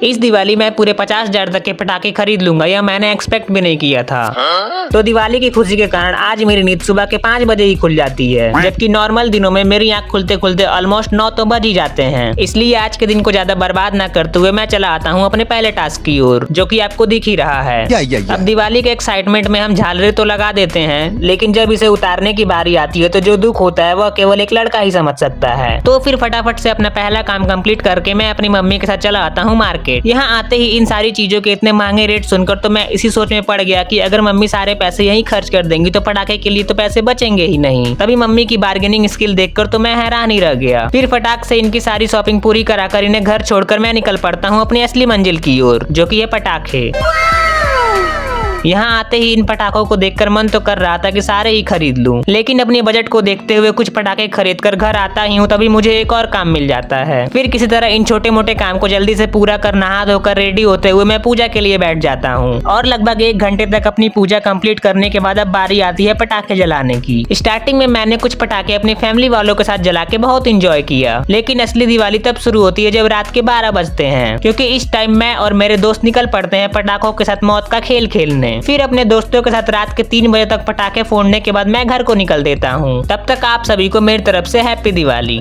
इस दिवाली मैं पूरे 50,000 तक के पटाखे खरीद लूंगा, यह मैंने एक्सपेक्ट भी नहीं किया था। तो दिवाली की खुशी के कारण आज मेरी नींद सुबह के 5 बजे ही खुल जाती है, जबकि नॉर्मल दिनों में मेरी आंख खुलते खुलते ऑलमोस्ट 9 तो बज ही जाते हैं। इसलिए आज के दिन को ज्यादा बर्बाद न करते हुए मैं चला आता हूँ अपने पहले टास्क की ओर, जो कि आपको दिख ही रहा है। अब दिवाली के एक्साइटमेंट में हम झालरें तो लगा देते हैं, लेकिन जब इसे उतारने की बारी आती है तो जो दुख होता है वह केवल एक लड़का ही समझ सकता है। तो फिर फटाफट से अपना पहला काम कंप्लीट करके मैं अपनी मम्मी के साथ चला आता हूँ मार्केट। यहाँ आते ही इन सारी चीजों के इतने महंगे रेट सुनकर तो मैं इसी सोच में पड़ गया कि अगर मम्मी सारे पैसे यहीं खर्च कर देंगी तो पटाखे के लिए तो पैसे बचेंगे ही नहीं। तभी मम्मी की बार्गेनिंग स्किल देखकर तो मैं हैरान ही रह गया। फिर फटाक से इनकी सारी शॉपिंग पूरी कराकर इन्हें घर छोड़कर मैं निकल पड़ता हूँ अपनी असली मंजिल की ओर, जो कि है पटाखे। यहाँ आते ही इन पटाखों को देखकर मन तो कर रहा था कि सारे ही खरीद लूं, लेकिन अपने बजट को देखते हुए कुछ पटाखे खरीद कर घर आता ही हूँ तभी मुझे एक और काम मिल जाता है। फिर किसी तरह इन छोटे मोटे काम को जल्दी से पूरा कर नहा धोकर रेडी होते हुए मैं पूजा के लिए बैठ जाता हूँ और लगभग 1 घंटे तक अपनी पूजा कंप्लीट करने के बाद अब बारी आती है पटाखे जलाने की। स्टार्टिंग में मैंने कुछ पटाखे अपनी फैमिली वालों के साथ जला के बहुत इंजॉय किया, लेकिन असली दिवाली तब शुरू होती है जब रात के 12 बजते हैं, क्योंकि इस टाइम मैं और मेरे दोस्त निकल पड़ते हैं पटाखों के साथ मौत का खेल खेलने। फिर अपने दोस्तों के साथ रात के 3 बजे तक पटाखे फोड़ने के बाद मैं घर को निकल देता हूँ। तब तक आप सभी को मेरी तरफ से हैप्पी दिवाली।